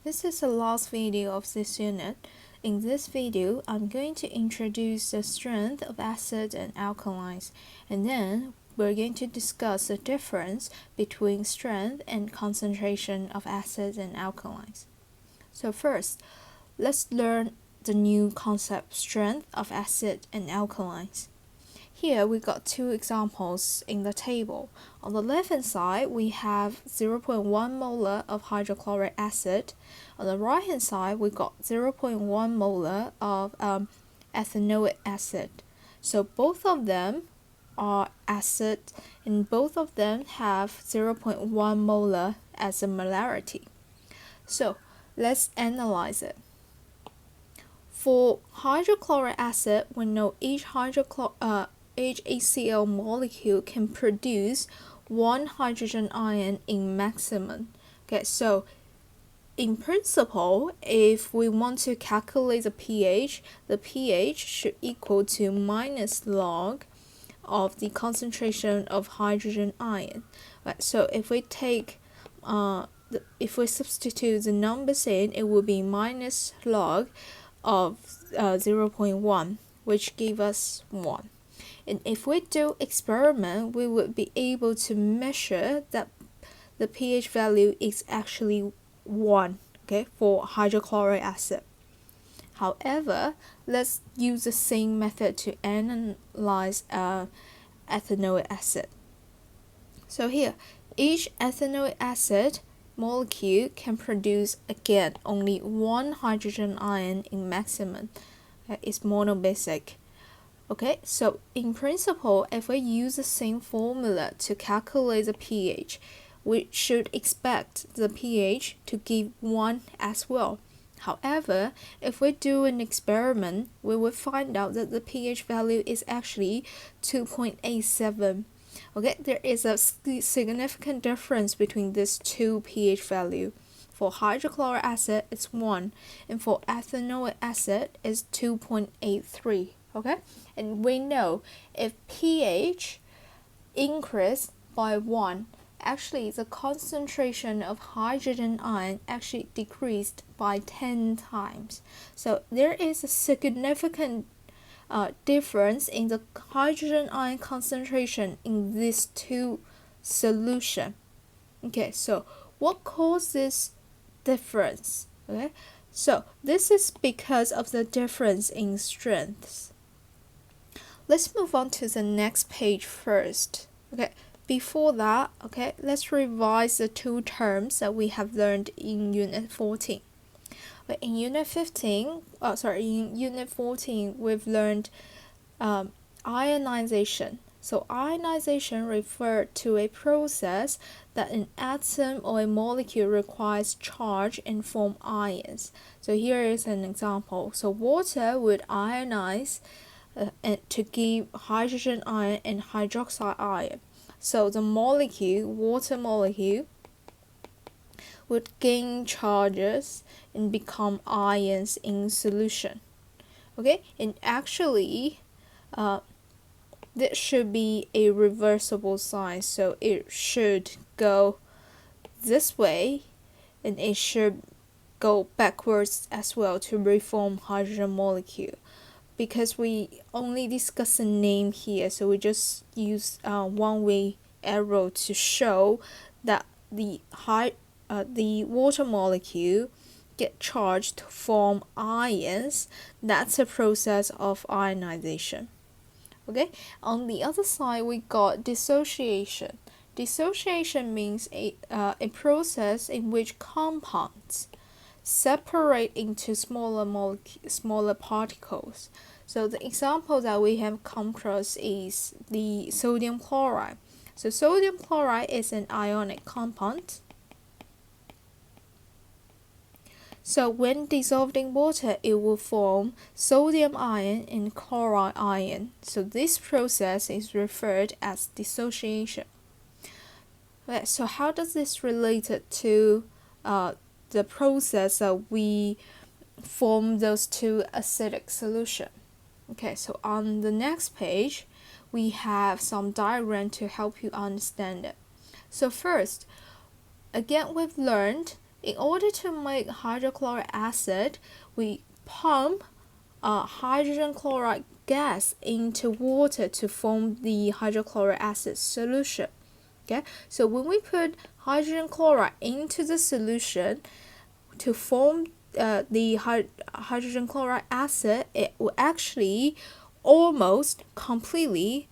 This is the last video of this unit. In this video, I'm going to introduce the strength of acids and alkalines, and then we're going to discuss the difference between strength and concentration of acids and alkalines. So first, let's learn the new concept strength of acid and alkalines. Here we got two examples in the table. On the left hand side we have 0.1 molar of hydrochloric acid. On the right hand side we got 0.1 molar of ethanoic acid. So both of them are acid and both of them have 0.1 molar as a molarity. So let's analyze it. For hydrochloric acid, we know each HCl molecule can produce one hydrogen ion in maximum. Okay, so in principle, if we want to calculate the pH should equal to minus log of the concentration of hydrogen ion. Right, so if we take if we substitute the numbers in, it will be minus log of 0.1, which give us 1. And if we do experiment, we would be able to measure that the pH value is actually 1, okay, for hydrochloric acid. However, let's use the same method to analyze ethanoic acid. So here, each ethanoic acid molecule can produce again only one hydrogen ion in maximum. It's monobasic. Okay, so in principle, if we use the same formula to calculate the pH, we should expect the pH to give 1 as well. However, if we do an experiment, we will find out that the pH value is actually 2.87. Okay, there is a significant difference between these two pH values. For hydrochloric acid, it's 1, and for ethanoic acid, it's 2.83. Okay, and we know if pH increased by 1, actually the concentration of hydrogen ion actually decreased by 10 times. So there is a significant difference in the hydrogen ion concentration in these two solutions. Okay, so what causes this difference? Okay, so this is because of the difference in strengths. Let's move on to the next page first. Okay, before that, okay, let's revise the two terms that we have learned in Unit 14. In Unit 14, we've learned ionization. So ionization refers to a process that an atom or a molecule requires charge and form ions. So here is an example. So water would ionize to give hydrogen ion and hydroxide ion. So the water molecule, would gain charges and become ions in solution. Okay, and actually, this should be a reversible sign, so it should go this way, and it should go backwards as well to reform hydrogen molecule. Because we only discuss the name here, so we just use one-way arrow to show that the water molecule get charged to form ions. That's a process of ionization. Okay, on the other side we got dissociation. Dissociation means a process in which compounds separate into smaller particles. So the example that we have come across is the sodium chloride. So sodium chloride is an ionic compound. So when dissolved in water, it will form sodium ion and chloride ion. So this process is referred as dissociation. Okay, so how does this relate to the process that we form those two acidic solutions? Okay, so on the next page, we have some diagram to help you understand it. So first, again, we've learned in order to make hydrochloric acid, we pump hydrogen chloride gas into water to form the hydrochloric acid solution. Okay, so when we put hydrogen chloride into the solution to form the hydrogen chloride acid, it will actually almost completely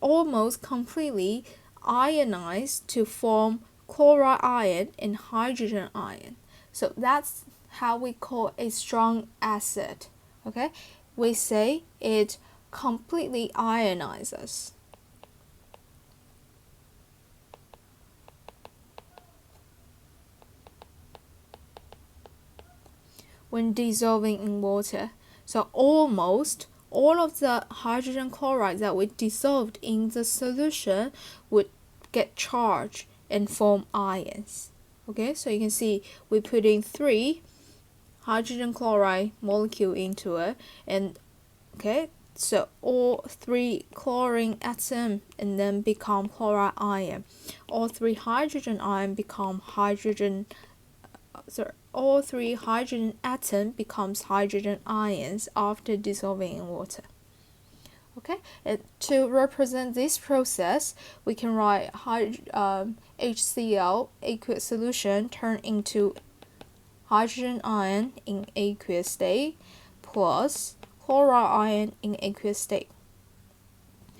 almost completely ionize to form chloride ion and hydrogen ion. So that's how we call a strong acid. Okay, we say it completely ionizes. When dissolving in water. So almost all of the hydrogen chloride that we dissolved in the solution would get charged and form ions. Okay, so you can see we put in 3 hydrogen chloride molecule into it, and okay, so all 3 chlorine atom and then become chloride ion. All 3 hydrogen ion become all 3 hydrogen atom becomes hydrogen ions after dissolving in water. Okay, and to represent this process, we can write HCl aqueous solution turn into hydrogen ion in aqueous state plus chloride ion in aqueous state.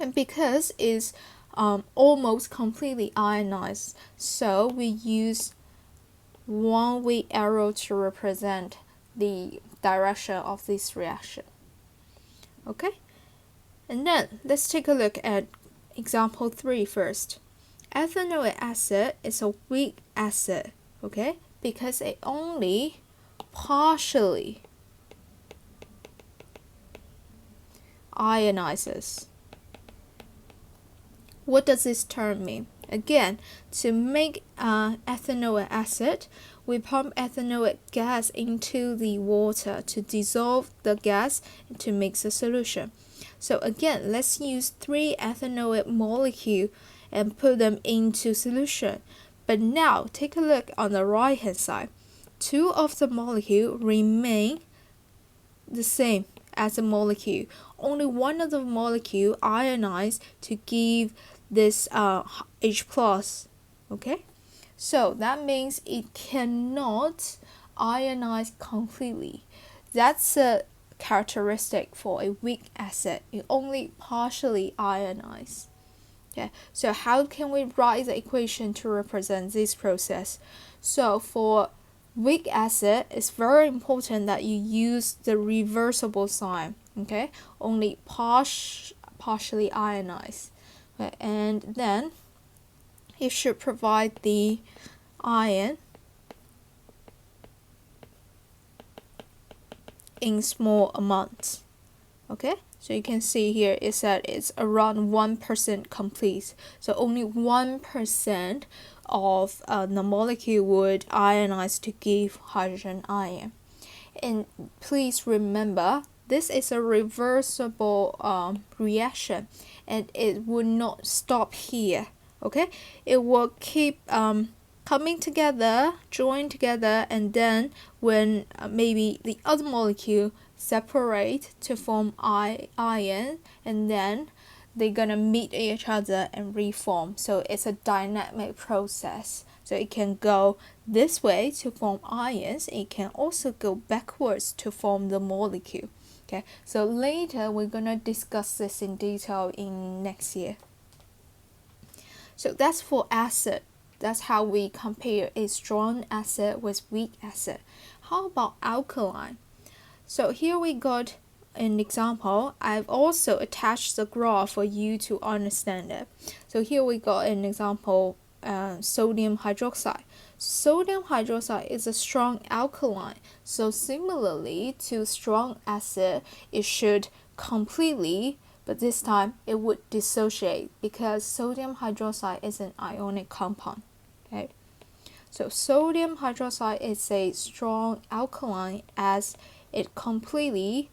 And because it's almost completely ionized, so we use one-way arrow to represent the direction of this reaction. Okay, and then let's take a look at example 3 first. Ethanoic acid is a weak acid, okay, because it only partially ionizes. What does this term mean? Again, to make ethanoic acid, we pump ethanoic gas into the water to dissolve the gas to mix the solution. So again, let's use 3 ethanoic molecules and put them into solution. But now, take a look on the right hand side. 2 of the molecules remain the same as the molecule. Only one of the molecule ionized to give this H+. Okay, so that means it cannot ionize completely. That's a characteristic for a weak acid. It only partially ionizes. Okay, so how can we write the equation to represent this process? So for weak acid, it's very important that you use the reversible sign. Okay, only partially ionized. Okay, and then it should provide the ion in small amounts. Okay, so you can see here it said it's around 1% complete. So only 1% of the molecule would ionize to give hydrogen ion. And please remember, this is a reversible reaction, and it will not stop here. Okay, it will keep coming together, join together, and then when maybe the other molecule separate to form ion, and then they're gonna meet each other and reform. So it's a dynamic process. So it can go this way to form ions. It can also go backwards to form the molecule. Okay, so later we're gonna discuss this in detail in next year. So that's for acid. That's how we compare a strong acid with weak acid. How about alkaline? So here we got an example. I've also attached the graph for you to understand it. So here we got an example, sodium hydroxide. Sodium hydroxide is a strong alkaline. So similarly to strong acid, it should completely, but this time it would dissociate because sodium hydroxide is an ionic compound. Okay, so sodium hydroxide is a strong alkaline as it completely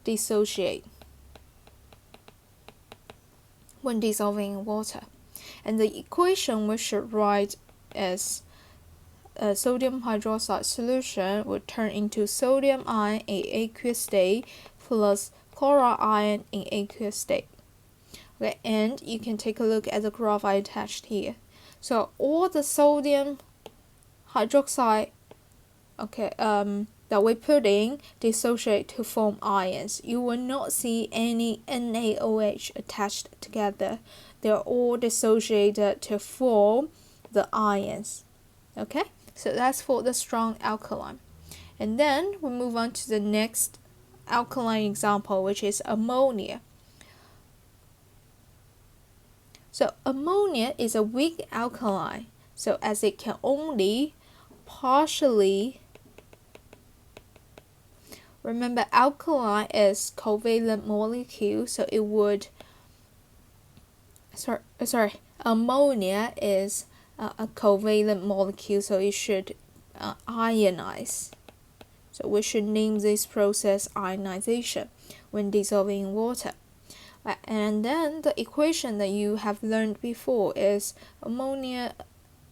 dissociate when dissolving in water. And the equation we should write is sodium hydroxide solution would turn into sodium ion in aqueous state plus chloride ion in aqueous state. Okay, and you can take a look at the graph I attached here. So all the sodium hydroxide that we put in dissociate to form ions. You will not see any NaOH attached together. They're all dissociated to form the ions. Okay, so that's for the strong alkaline. And then we move on to the next alkaline example, which is ammonia. So ammonia is a weak alkaline, so as it can only partially, remember alkaline is covalent molecule, so it would, ammonia is a covalent molecule, so it should ionize. So we should name this process ionization when dissolving in water. And then the equation that you have learned before is ammonia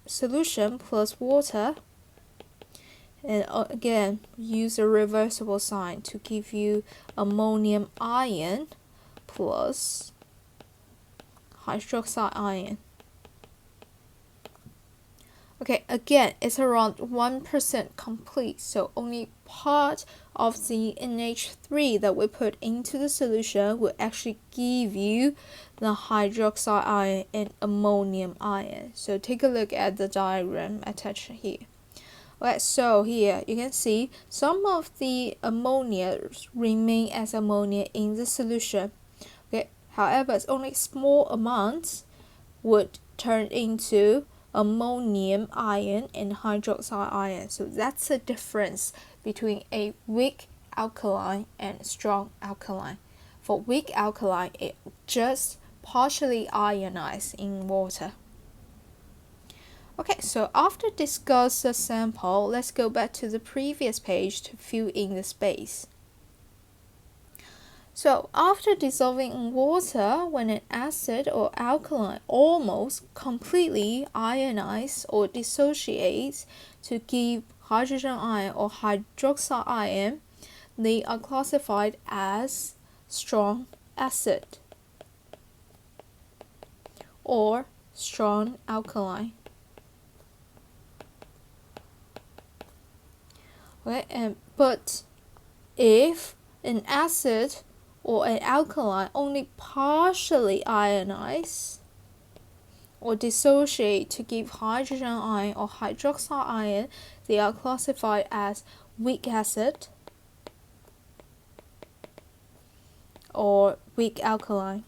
solution plus water. And again, use a reversible sign to give you ammonium ion plus hydroxide ion. Okay, again, it's around 1% complete, so only part of the NH3 that we put into the solution will actually give you the hydroxide ion and ammonium ion. So take a look at the diagram attached here. Okay, so here you can see some of the ammonia remain as ammonia in the solution. Okay, however, it's only small amounts would turn into ammonium ion and hydroxide ion. So that's the difference between a weak alkaline and strong alkaline. For weak alkaline, it just partially ionized in water. Okay, so after discuss the sample, let's go back to the previous page to fill in the space. So after dissolving in water, when an acid or alkaline almost completely ionizes or dissociates to give hydrogen ion or hydroxide ion, they are classified as strong acid or strong alkaline. Okay, but if an acid or an alkaline only partially ionize or dissociate to give hydrogen ion or hydroxide ion, they are classified as weak acid or weak alkaline.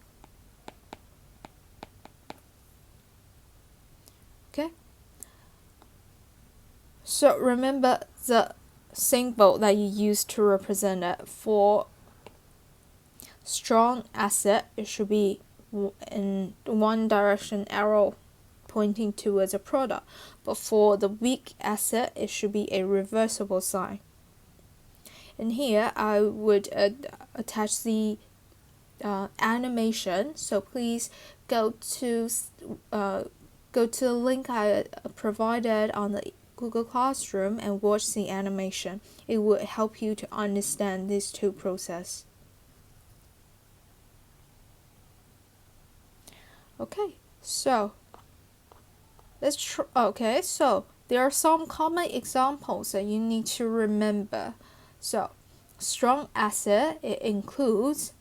Okay, so remember the symbol that you use to represent it. For strong acid, it should be in one direction arrow pointing towards a product, but for the weak acid, it should be a reversible sign. And here I would attach the animation, so please go to the link I provided on the Google Classroom and watch the animation. It will help you to understand these two processes. Okay, so let's try. Okay, so there are some common examples that you need to remember. So strong acid, it includes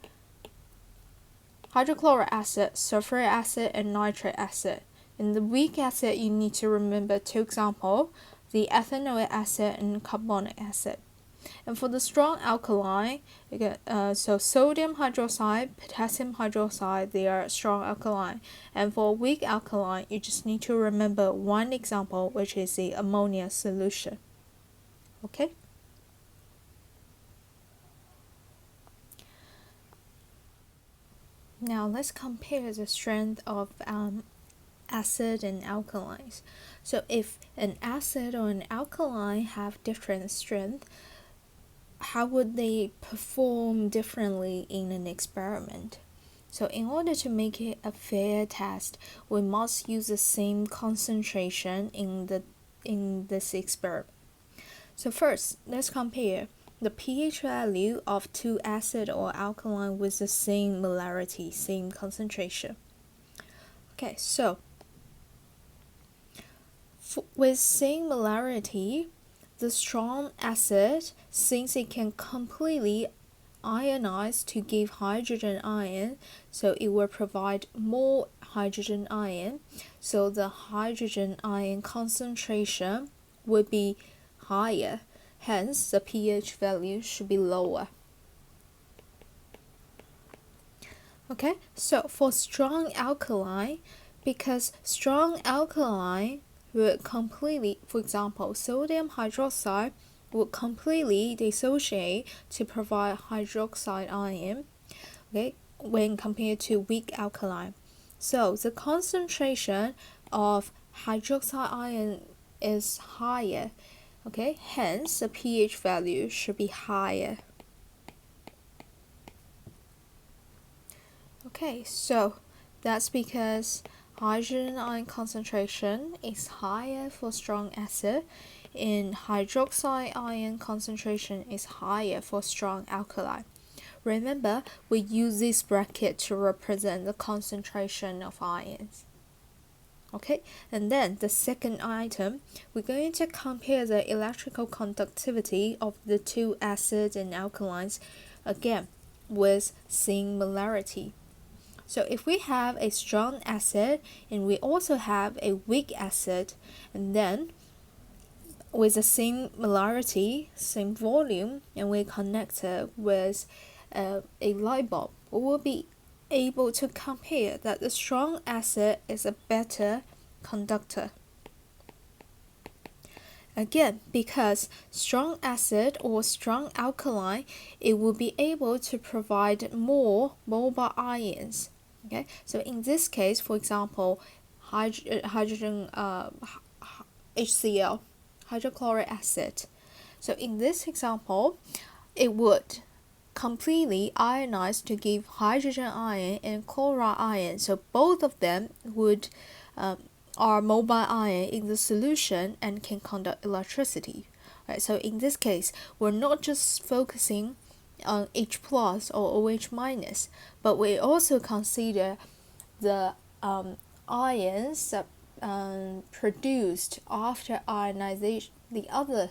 hydrochloric acid, sulfuric acid, and nitric acid. In the weak acid, you need to remember two examples, the ethanoic acid and carbonic acid. And for the strong alkaline, you get so sodium hydroxide, potassium hydroxide, they are strong alkaline. And for weak alkaline, you just need to remember one example, which is the ammonia solution. Okay? Now let's compare the strength of acid and alkalines. So if an acid or an alkaline have different strength, how would they perform differently in an experiment? So in order to make it a fair test, we must use the same concentration in this experiment. So first, let's compare the pH value of two acid or alkaline with the same molarity, same concentration. Okay, so with same molarity, the strong acid, since it can completely ionize to give hydrogen ion, so it will provide more hydrogen ion, so the hydrogen ion concentration would be higher, hence the pH value should be lower. Okay, so for strong alkaline, because strong alkaline would completely, for example, sodium hydroxide would completely dissociate to provide hydroxide ion, okay, when compared to weak alkaline. So the concentration of hydroxide ion is higher, okay, hence the pH value should be higher. Okay, so that's because hydrogen ion concentration is higher for strong acid and hydroxide ion concentration is higher for strong alkali. Remember, we use this bracket to represent the concentration of ions. Okay, and then the second item, we're going to compare the electrical conductivity of the two acids and alkalines, again, with same molarity. So if we have a strong acid and we also have a weak acid, and then with the same molarity, same volume, and we connect it with a light bulb, we will be able to compare that the strong acid is a better conductor. Again, because strong acid or strong alkaline, it will be able to provide more mobile ions. Okay, so in this case, for example, hydrogen HCl, hydrochloric acid. So in this example, it would completely ionize to give hydrogen ion and chloride ion. So both of them would are mobile ion in the solution and can conduct electricity. Right, so in this case, we're not just focusing on H plus or OH minus, but we also consider the ions that produced after ionization, the other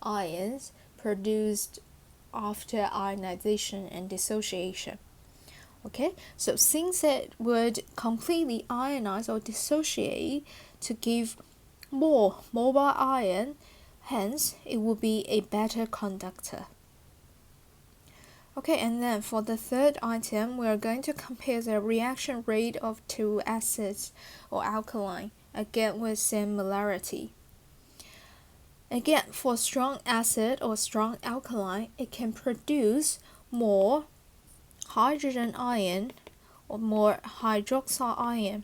ions produced after ionization and dissociation. Okay, so since it would completely ionize or dissociate to give more mobile ion, hence it would be a better conductor. Okay, and then for the third item, we are going to compare the reaction rate of two acids or alkaline, again with same molarity. Again, for strong acid or strong alkaline, it can produce more hydrogen ion or more hydroxide ion.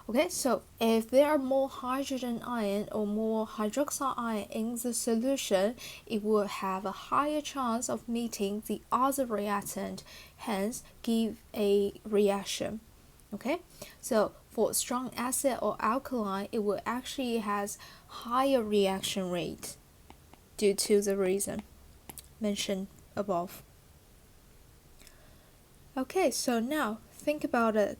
Okay, so if there are more hydrogen ion or more hydroxide ion in the solution, it will have a higher chance of meeting the other reactant, hence give a reaction. Okay, so for strong acid or alkaline, it will actually has higher reaction rate due to the reason mentioned above. Okay, so now think about it.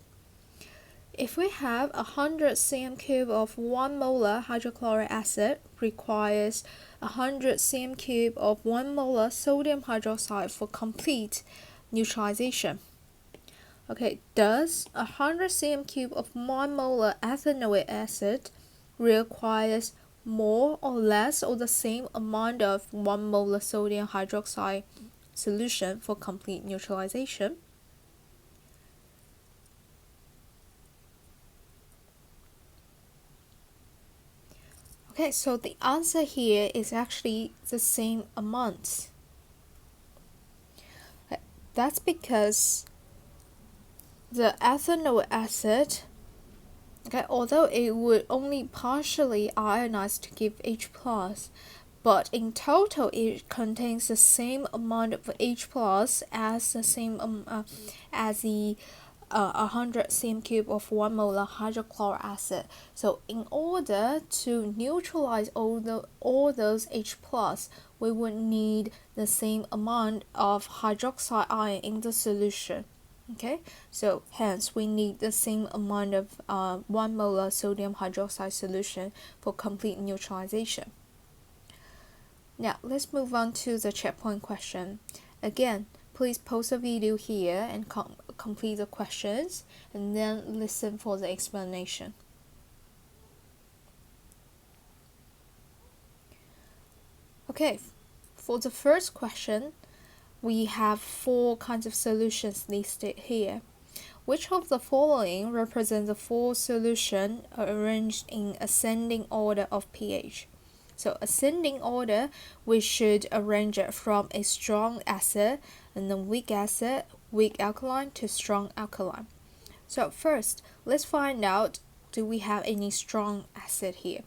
If we have 100 cm cube of 1 molar hydrochloric acid requires 100 cm cube of 1 molar sodium hydroxide for complete neutralization. Okay, does 100 cm cube of 1 molar ethanoic acid requires more or less or the same amount of 1 molar sodium hydroxide solution for complete neutralization? Okay, so the answer here is actually the same amount. That's because the ethanoic acid, okay, although it would only partially ionize to give H+, but in total it contains the same amount of H+ as the same as the 100 cm cube of 1 molar hydrochloric acid. So in order to neutralize all those H+, we would need the same amount of hydroxide ion in the solution. Okay, so hence we need the same amount of 1 molar sodium hydroxide solution for complete neutralization. Now let's move on to the checkpoint question. Again, please pause the video here and complete the questions, and then listen for the explanation. Okay, for the first question, we have 4 kinds of solutions listed here. Which of the following represents the 4 solutions arranged in ascending order of pH? So ascending order, we should arrange it from a strong acid and then weak acid, weak alkaline to strong alkaline. So first, let's find out, do we have any strong acid here?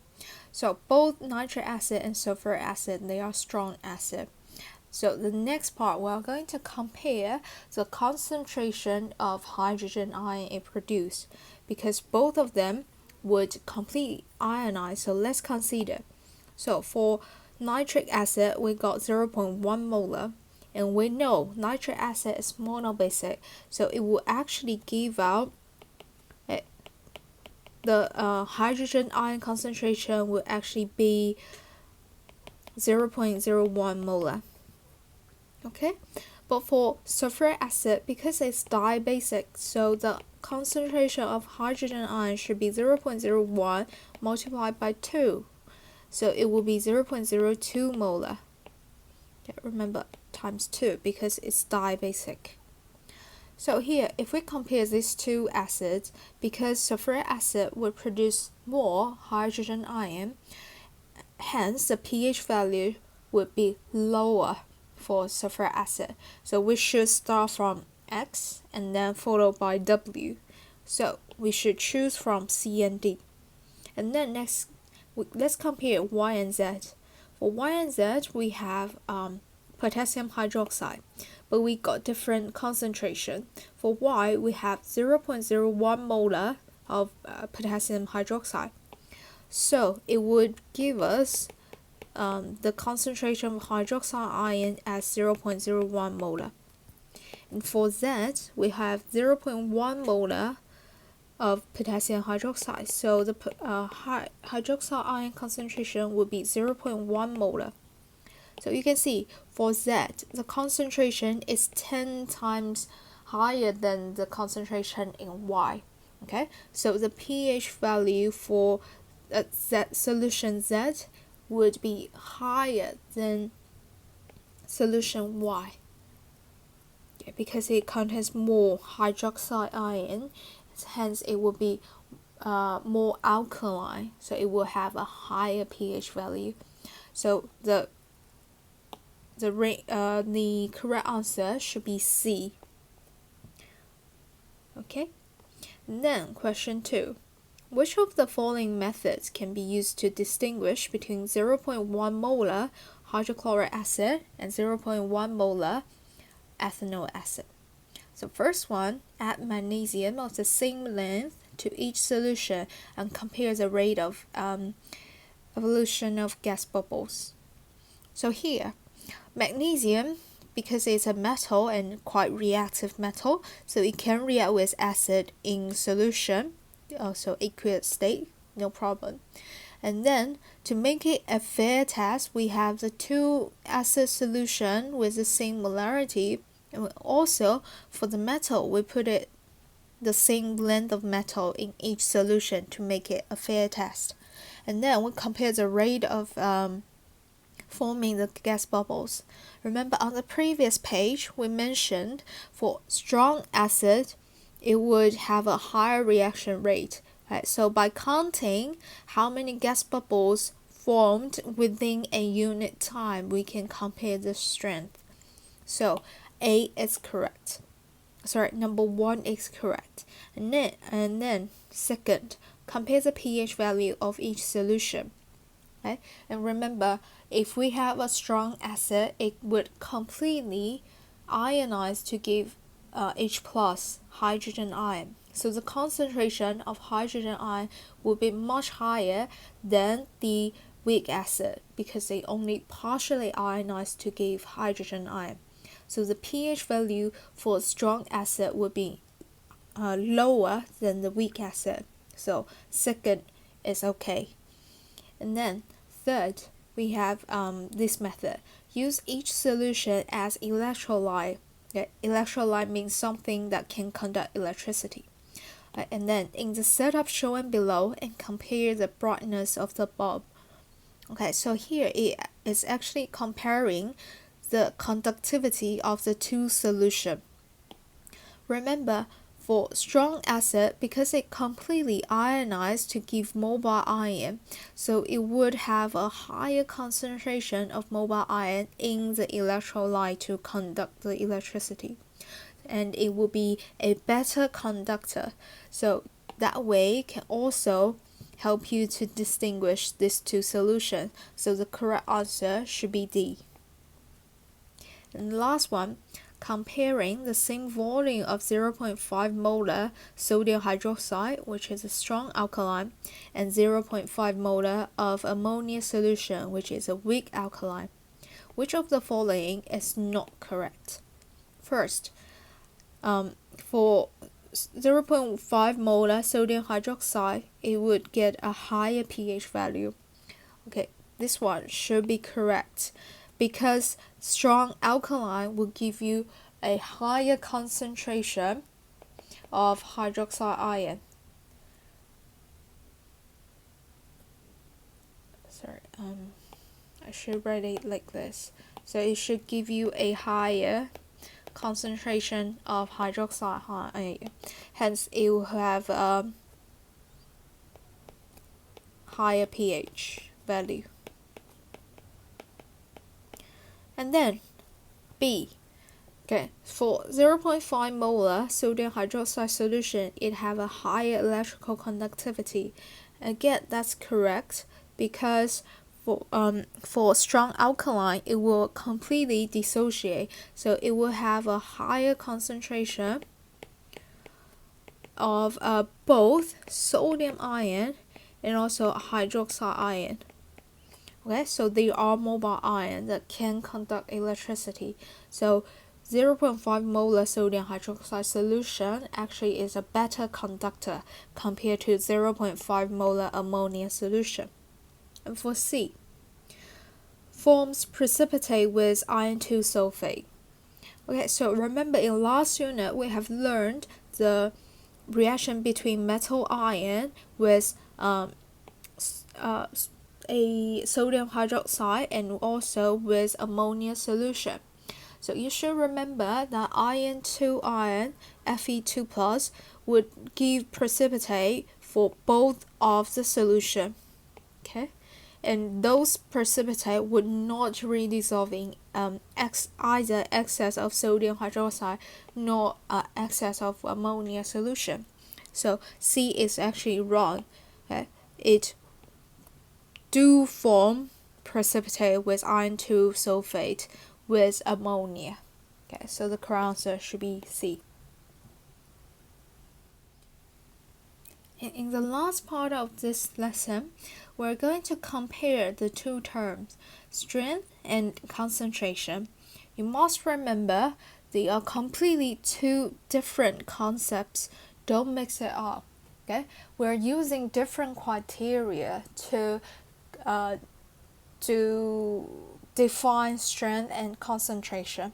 So both nitric acid and sulfuric acid, they are strong acid. So the next part, we're going to compare the concentration of hydrogen ion it produces, because both of them would completely ionize. So let's consider. So for nitric acid, we got 0.1 molar, and we know nitric acid is monobasic, so it will actually give out the hydrogen ion concentration will actually be 0.01 molar. Okay, but for sulfuric acid, because it's dibasic, so the concentration of hydrogen ion should be 0.01 multiplied by 2. So it will be 0.02 molar. Okay, remember, times 2 because it's dibasic. So here, if we compare these two acids, because sulfuric acid would produce more hydrogen ion, hence the pH value would be lower for sulfuric acid. So we should start from X and then followed by W. So we should choose from C and D. And then next, let's compare Y and Z. For Y and Z, we have potassium hydroxide, but we got different concentration. For Y, we have 0.01 molar of potassium hydroxide. So it would give us the concentration of hydroxide ion as 0.01 molar. And for Z, we have 0.1 molar of potassium hydroxide. So the hydroxide ion concentration would be 0.1 molar. So you can see for Z, the concentration is 10 times higher than the concentration in Y. Okay, so the pH value for Z solution Z would be higher than solution Y. Okay, because it contains more hydroxide ion, hence it will be more alkaline, so it will have a higher pH value. So the correct answer should be C. Okay, then question 2. Which of the following methods can be used to distinguish between 0.1 molar hydrochloric acid and 0.1 molar ethanol acid? So first one, add magnesium of the same length to each solution and compare the rate of evolution of gas bubbles. So here, magnesium, because it's a metal and quite reactive metal, so it can react with acid in solution, also aqueous state, no problem. And then to make it a fair test, we have the 2 acid solution with the same molarity, and also for the metal, we put it the same length of metal in each solution to make it a fair test. And then we compare the rate of forming the gas bubbles. Remember on the previous page, we mentioned for strong acid, it would have a higher reaction rate. Right? So by counting how many gas bubbles formed within a unit time, we can compare the strength. So A is correct. Sorry, number 1 is correct. And then second, compare the pH value of each solution. Okay? And remember, if we have a strong acid, it would completely ionize to give H plus hydrogen ion. So the concentration of hydrogen ion will be much higher than the weak acid because they only partially ionize to give hydrogen ion. So the pH value for strong acid will be lower than the weak acid. So second is okay. And then third, we have this method. Use each solution as electrolyte. Okay? Electrolyte means something that can conduct electricity. And then in the setup shown below, and compare the brightness of the bulb. Okay, so here it is actually comparing the conductivity of the two solutions. Remember, for strong acid, because it completely ionized to give mobile ion, so it would have a higher concentration of mobile ion in the electrolyte to conduct the electricity, and it will be a better conductor. So that way can also help you to distinguish these two solutions. So the correct answer should be D. And the last one, comparing the same volume of 0.5 molar sodium hydroxide, which is a strong alkaline, and 0.5 molar of ammonia solution, which is a weak alkaline. Which of the following is not correct? First, for 0.5 molar sodium hydroxide, it would get a higher pH value. Okay, this one should be correct because strong alkaline will give you a higher concentration of hydroxide ion. I should write it like this. So it should give you a higher concentration of hydroxide ion. Hence, it will have a higher pH value. And then B. Okay, for 0.5 molar sodium hydroxide solution, it have a higher electrical conductivity. Again, that's correct because for strong alkaline, it will completely dissociate, so it will have a higher concentration of both sodium ion and also hydroxide ion. Okay, so they are mobile ions that can conduct electricity. So 0.5 molar sodium hydroxide solution actually is a better conductor compared to 0.5 molar ammonia solution. And for C, forms precipitate with iron 2 sulfate. Okay, so remember in last unit we have learned the reaction between metal ion with a sodium hydroxide and also with ammonia solution. So you should remember that iron 2 ion Fe2 plus would give precipitate for both of the solution. Okay, and those precipitate would not redissolve in either excess of sodium hydroxide nor excess of ammonia solution. So C is actually wrong. Okay, it do form precipitate with iron 2 sulfate with ammonia. Okay, so the correct answer should be C. In the last part of this lesson, we're going to compare the two terms, strength and concentration. You must remember they are completely two different concepts. Don't mix it up. Okay, we're using different criteria to define strength and concentration.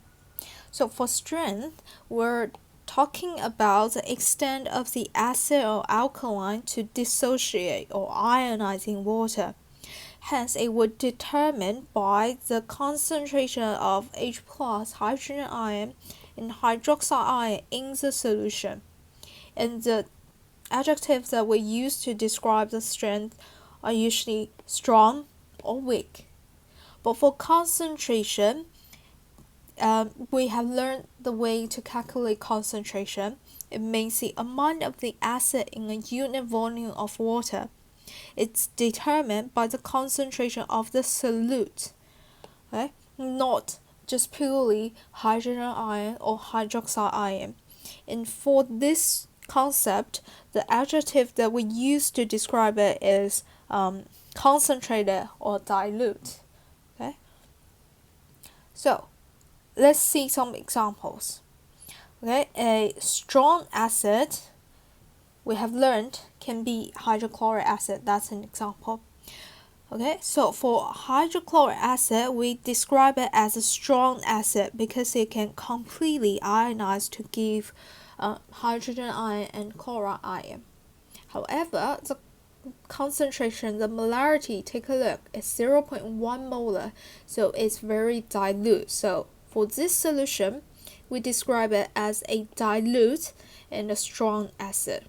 So for strength, we're talking about the extent of the acid or alkaline to dissociate or ionize in water. Hence, it would determine by the concentration of H plus hydrogen ion and hydroxide ion in the solution. And the adjectives that we use to describe the strength are usually strong or weak. But for concentration, we have learned the way to calculate concentration. It means the amount of the acid in a unit volume of water. It's determined by the concentration of the solute, okay? Not just purely hydrogen ion or hydroxide ion. And for this concept, the adjective that we use to describe it is concentrated or dilute. Okay, so let's see some examples. Okay, a strong acid we have learned can be hydrochloric acid. That's an example. Okay, so for hydrochloric acid, we describe it as a strong acid because it can completely ionize to give hydrogen ion and chloride ion. However, the concentration, the molarity, take a look, it's 0.1 molar, so it's very dilute. So for this solution, we describe it as a dilute and a strong acid.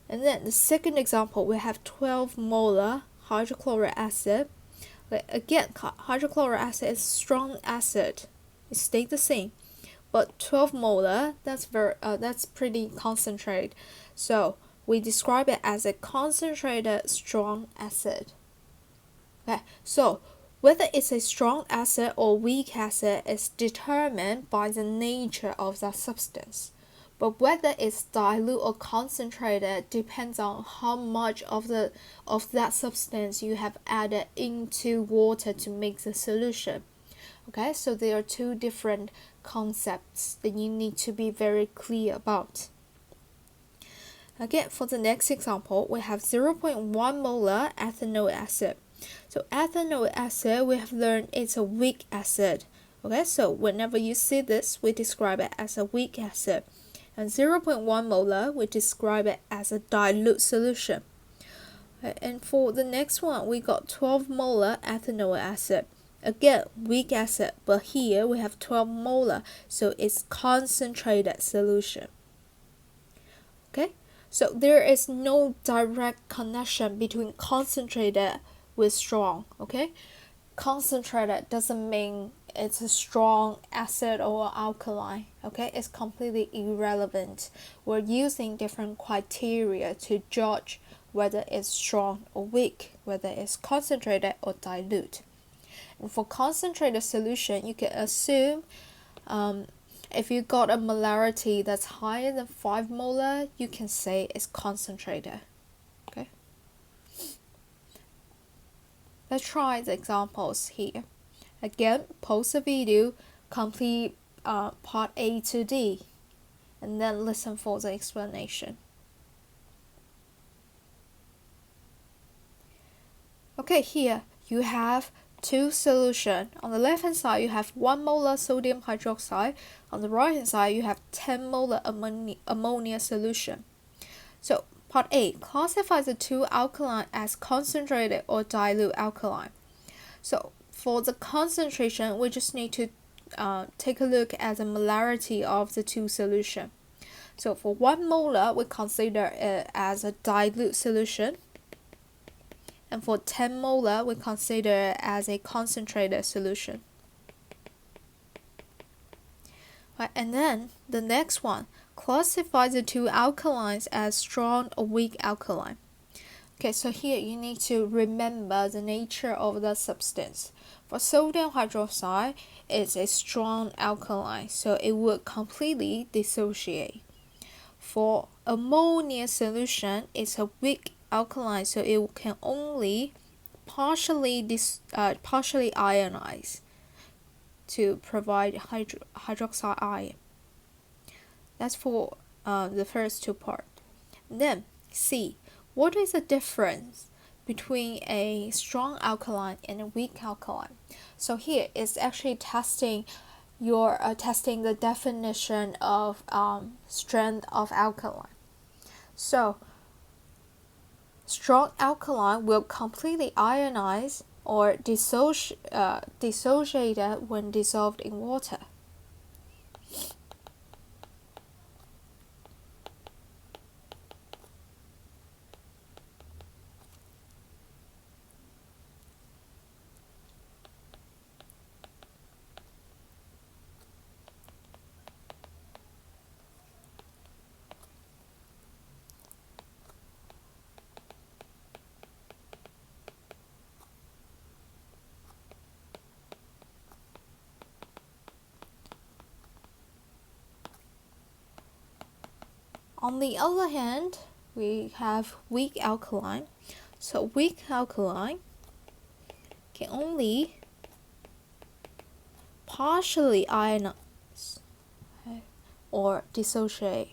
And then the second example, we have 12 molar hydrochloric acid. Again, hydrochloric acid is strong acid. It stays the same, but 12 molar, that's pretty concentrated. So we describe it as a concentrated strong acid. Okay, so whether it's a strong acid or weak acid is determined by the nature of that substance. But whether it's dilute or concentrated depends on how much of that substance you have added into water to make the solution. Okay, so there are two different concepts that you need to be very clear about. Again, for the next example, we have 0.1 molar ethanoic acid. So ethanoic acid, we have learned it's a weak acid. Okay, so whenever you see this, we describe it as a weak acid. And 0.1 molar, we describe it as a dilute solution. Okay, and for the next one, we got 12 molar ethanoic acid. Again, weak acid, but here we have 12 molar, so it's concentrated solution. Okay, so there is no direct connection between concentrated with strong. Okay, concentrated doesn't mean it's a strong acid or alkaline. Okay, it's completely irrelevant. We're using different criteria to judge whether it's strong or weak, whether it's concentrated or dilute. And for concentrated solution, you can assume if you got a molarity that's higher than 5 molar, you can say it's concentrated. Okay, let's try the examples here. Again, pause the video, complete part A to D, and then listen for the explanation. Okay, here you have two solutions. On the left hand side, you have 1 molar sodium hydroxide. On the right hand side, you have 10 molar ammonia solution. So part A, classify the two alkaline as concentrated or dilute alkaline. So for the concentration, we just need to take a look at the molarity of the two solutions. So for 1 molar, we consider it as a dilute solution. And for 10 molar, we consider it as a concentrated solution. Right, and then the next one, classify the two alkalines as strong or weak alkaline. Okay, so here you need to remember the nature of the substance. For sodium hydroxide, it's a strong alkaline, so it would completely dissociate. For ammonia solution, it's a weak alkaline, so it can only partially ionize to provide hydroxide ion. That's for the first two parts. Then C, what is the difference between a strong alkaline and a weak alkaline? So here it's actually testing the definition of strength of alkaline. So strong alkaline will completely ionize or dissociate when dissolved in water. On the other hand, we have weak alkaline. So weak alkaline can only partially ionize or dissociate.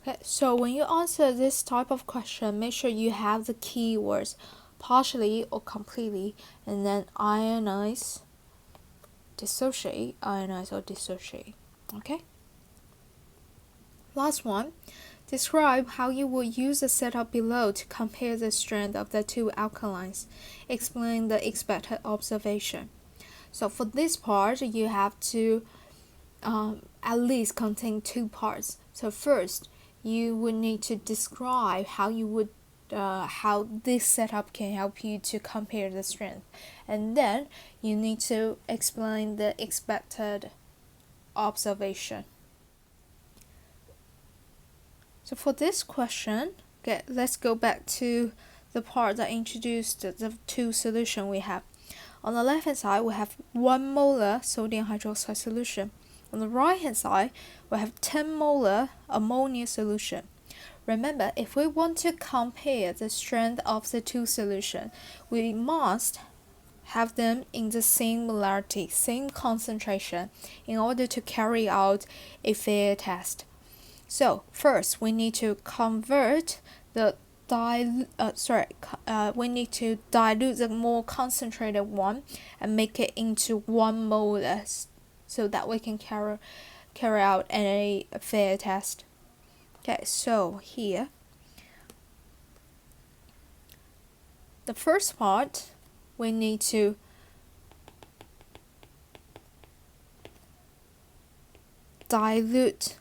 Okay, so when you answer this type of question, make sure you have the keywords partially or completely, and then ionize, dissociate, ionize or dissociate. Okay? Last one, describe how you would use the setup below to compare the strength of the two alkalines. Explain the expected observation. So for this part, you have to at least contain two parts. So first, you would need to describe how you would how this setup can help you to compare the strength, and then you need to explain the expected observation. So for this question, okay, let's go back to the part that introduced the two solutions we have. On the left hand side, we have 1 molar sodium hydroxide solution. On the right hand side, we have 10 molar ammonia solution. Remember, if we want to compare the strength of the two solutions, we must have them in the same molarity, same concentration, in order to carry out a fair test. So first, we need to convert the we need to dilute the more concentrated one and make it into 1 molar, so that we can carry out a fair test. Okay, so here, the first part, we need to dilute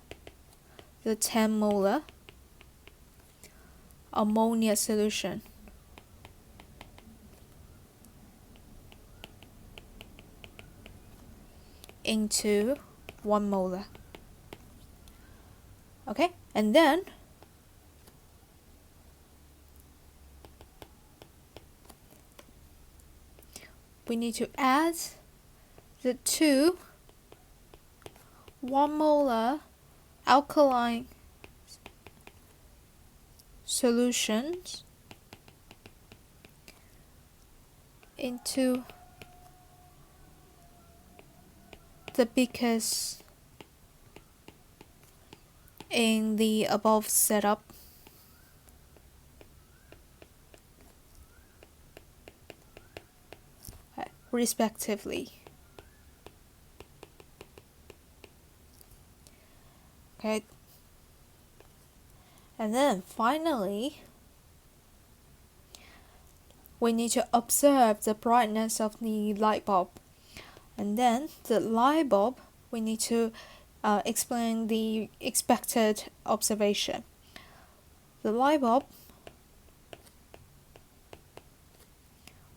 the 10 molar ammonia solution into 1 molar. Okay, and then we need to add the two 1 molar alkaline solutions into the beakers in the above setup. Respectively. Okay, and then finally, we need to observe the brightness of the light bulb, and then the light bulb, we need to explain the expected observation. The light bulb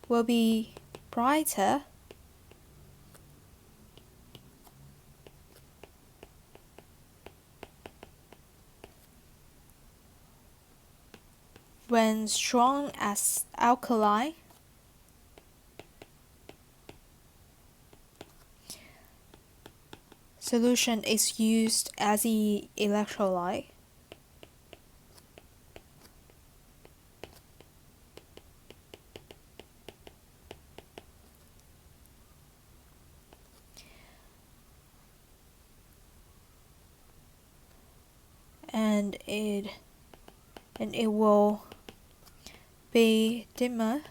will be brighter when strong as alkali solution is used as the electrolyte. And it will be dimmer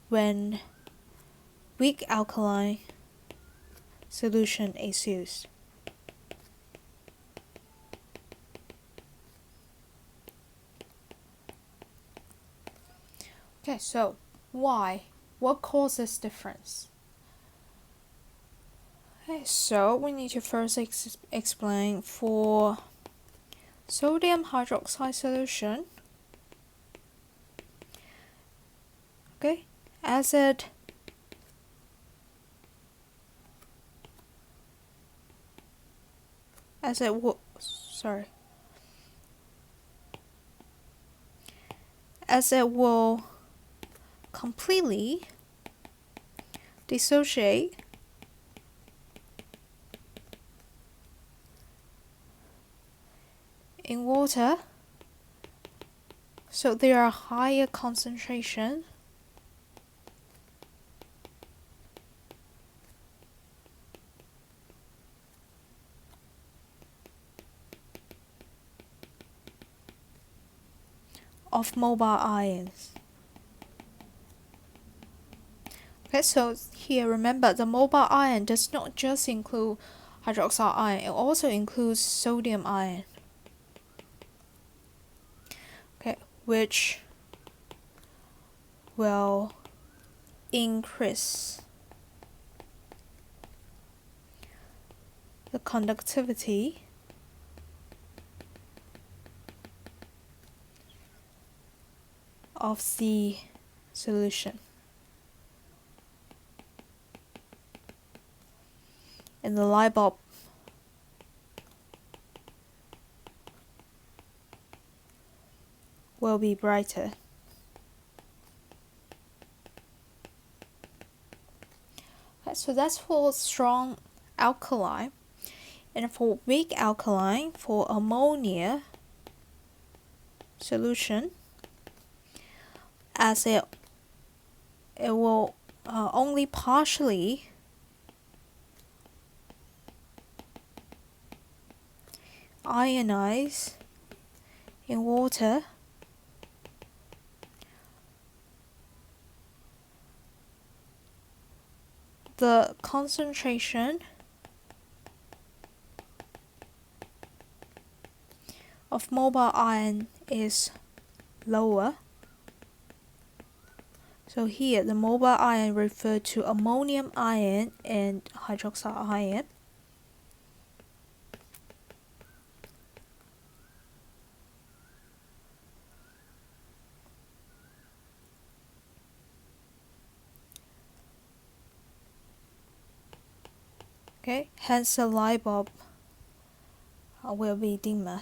when weak alkaline solution is used. Okay, so why? What causes difference? Okay, so we need to first explain for sodium hydroxide solution, okay, acid as it will completely dissociate in water, so there are higher concentration of mobile ions. Okay, so here remember the mobile ion does not just include hydroxide ion, it also includes sodium ion. Okay, which will increase the conductivity of the solution. And the light bulb will be brighter. Okay, so that's for strong alkaline. And for weak alkaline, for ammonia solution, as it will only partially ionize in water, the concentration of mobile ion is lower. So here the mobile ion refer to ammonium ion and hydroxide ion. Okay, hence the light bulb will be dimmer.